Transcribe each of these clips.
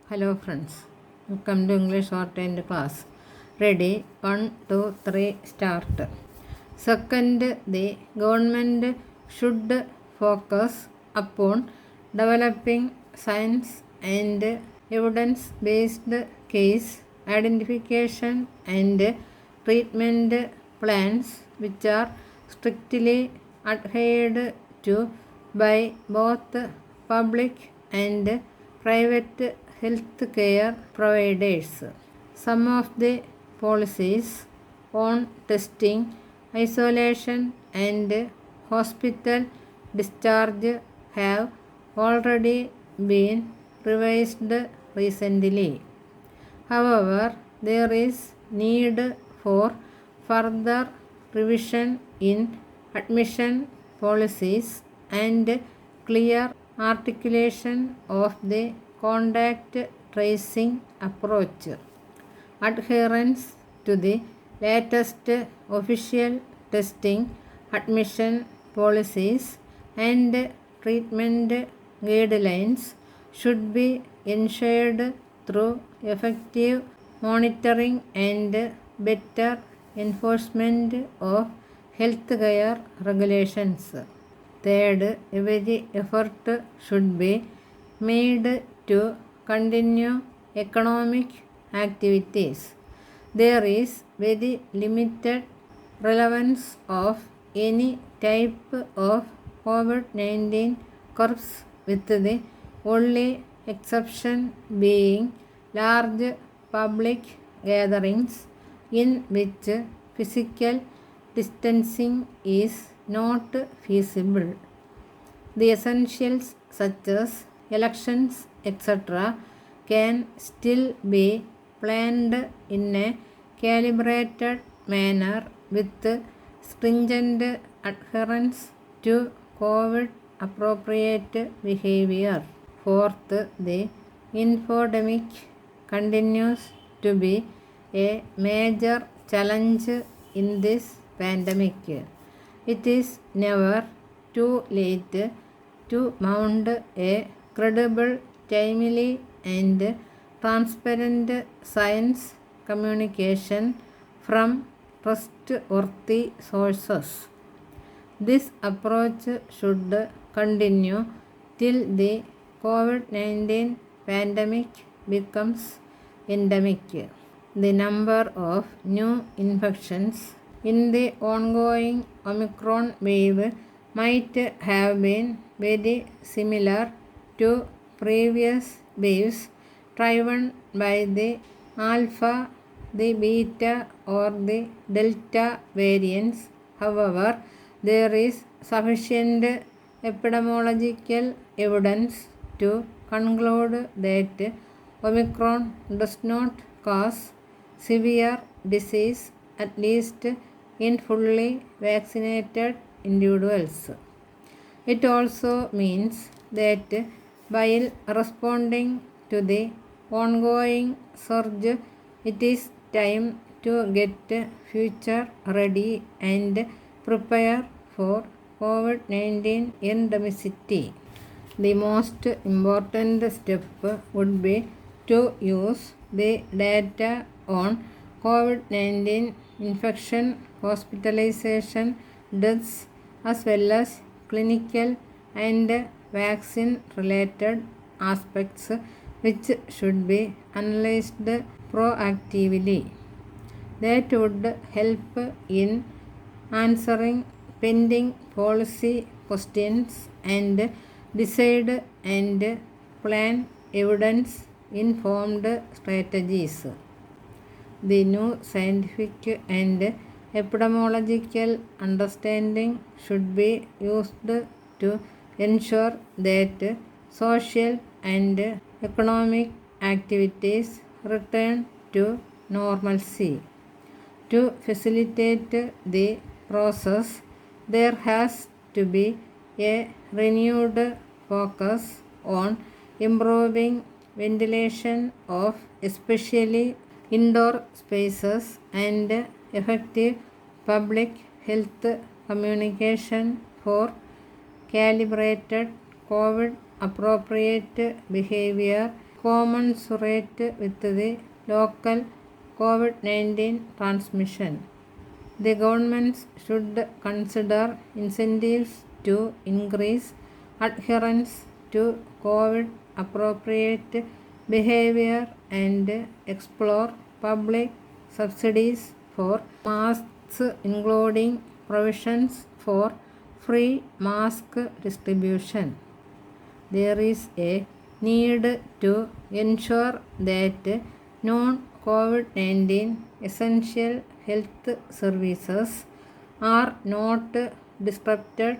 Hello friends, welcome to English Shorthand class. Ready? 1, 2, 3, start. Second, the government should focus upon developing science and evidence-based case identification and treatment plans which are strictly adhered to by both public and private healthcare providers. Some of the policies on testing, isolation, and hospital discharge have already been revised recently. However, there is need for further revision in admission policies and clear articulation of the contact tracing approach. Adherence to the latest official testing, admission policies, and treatment guidelines should be ensured through effective monitoring and better enforcement of healthcare regulations. Third, every effort should be made to continue economic activities. There is very limited relevance of any type of COVID-19 curves, with the only exception being large public gatherings in which physical distancing is not feasible. The essentials such as elections, etc., can still be planned in a calibrated manner with stringent adherence to COVID appropriate behavior. Fourth, the infodemic continues to be a major challenge in this pandemic. It is never too late to mount a credible, timely, and transparent science communication from trustworthy sources. This approach should continue till the COVID-19 pandemic becomes endemic. The number of new infections in the ongoing Omicron wave might have been very similar to previous waves driven by the Alpha, the Beta, or the Delta variants. However, there is sufficient epidemiological evidence to conclude that Omicron does not cause severe disease, at least in fully vaccinated individuals. It also means that while responding to the ongoing surge, it is time to get future ready and prepare for COVID-19 endemicity. The most important step would be to use the data on COVID-19 infection, hospitalization, deaths, as well as clinical and vaccine-related aspects, which should be analyzed proactively. That would help in answering pending policy questions and decide and plan evidence-informed strategies. The new scientific and epidemiological understanding should be used to ensure that social and economic activities return to normalcy. To facilitate the process, there has to be a renewed focus on improving ventilation of especially indoor spaces and effective public health communication for calibrated COVID appropriate behavior. commensurate with the local COVID-19 transmission. The governments should consider incentives to increase adherence to COVID-appropriate behavior and explore public subsidies for masks, including provisions for free mask distribution. There is a need to ensure that non-COVID-19 essential health services are not disrupted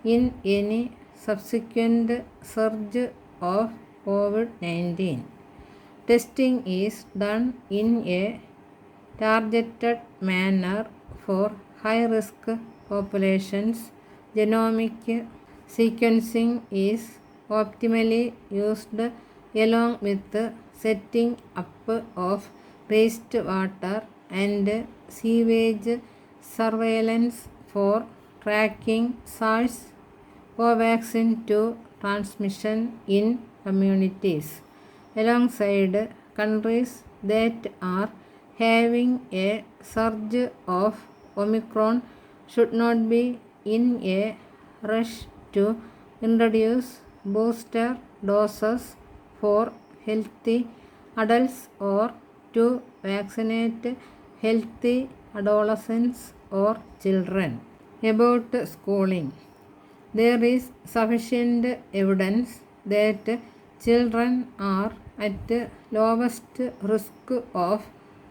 in any subsequent surge of COVID-19. Testing is done in a targeted manner for high-risk populations. Genomic sequencing is optimally used along with setting up of wastewater and sewage surveillance for tracking SARS-CoV-2 transmission in communities. Alongside countries that are having a surge of Omicron should not be in a rush to introduce booster doses for healthy adults or to vaccinate healthy adolescents or children. About schooling, there is sufficient evidence that children are at lowest risk of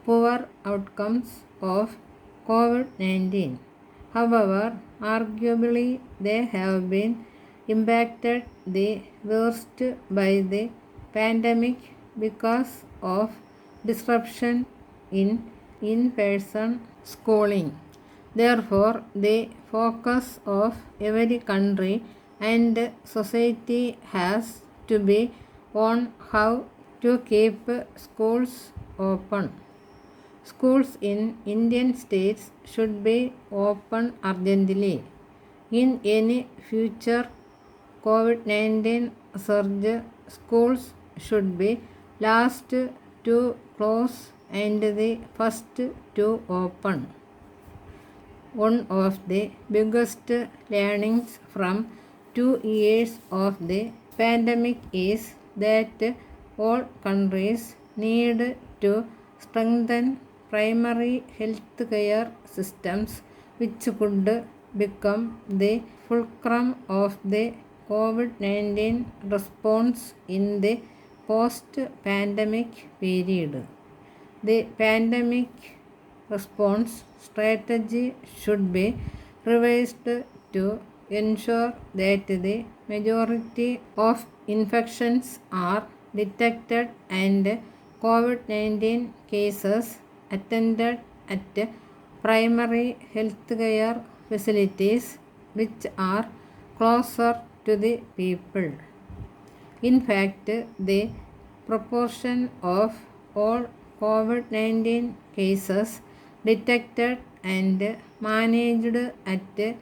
poor outcomes of COVID-19. However, arguably they have been impacted the worst by the pandemic because of disruption in in-person schooling. Therefore, the focus of every country and society has to be on how to keep schools open. Schools in Indian states should be open urgently. In any future COVID-19 surge, schools should be last to close and the first to open. One of the biggest learnings from 2 years of the pandemic is that all countries need to strengthen primary health care systems, which could become the fulcrum of the COVID-19 response in the post-pandemic period. The pandemic response strategy should be revised to ensure that the majority of infections are detected and COVID-19 cases attended at primary healthcare facilities which are closer to the people. In fact, the proportion of all COVID-19 cases detected and managed at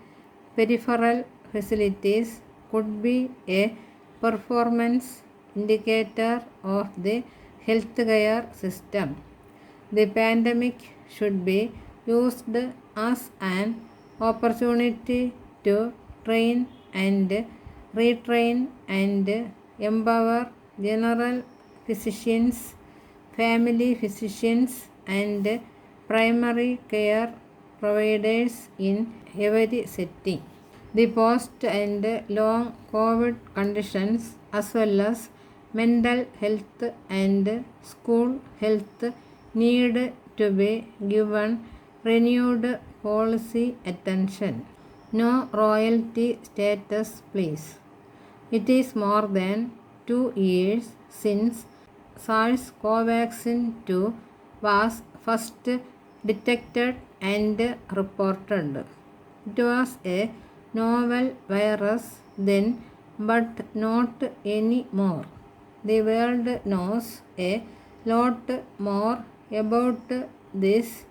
peripheral facilities could be a performance indicator of the healthcare system. The pandemic should be used as an opportunity to train and retrain and empower general physicians, family physicians, and primary care providers in every setting. The post and long COVID conditions, as well as mental health and school health, need to be given renewed policy attention. No royalty status, please. It is more than 2 years since SARS-CoV-2 was first detected and reported. It was a novel virus then, but not anymore. The world knows a lot more about this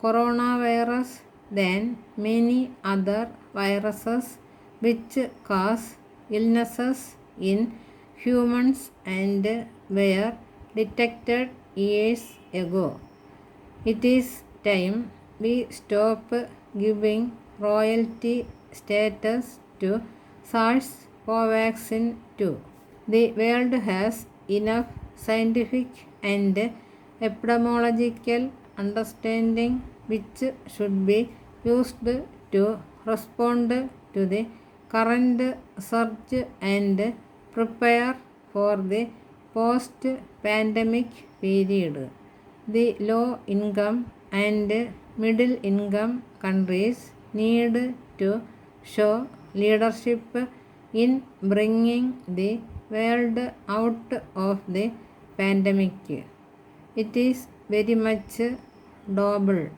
coronavirus than many other viruses which cause illnesses in humans and were detected years ago. It is time we stop giving royalty status to SARS-CoV-2 too. The world has enough scientific and epidemiological understanding which should be used to respond to the current surge and prepare for the post-pandemic period. The low-income and middle-income countries need to show leadership in bringing the world out of the pandemic. It is very much doable.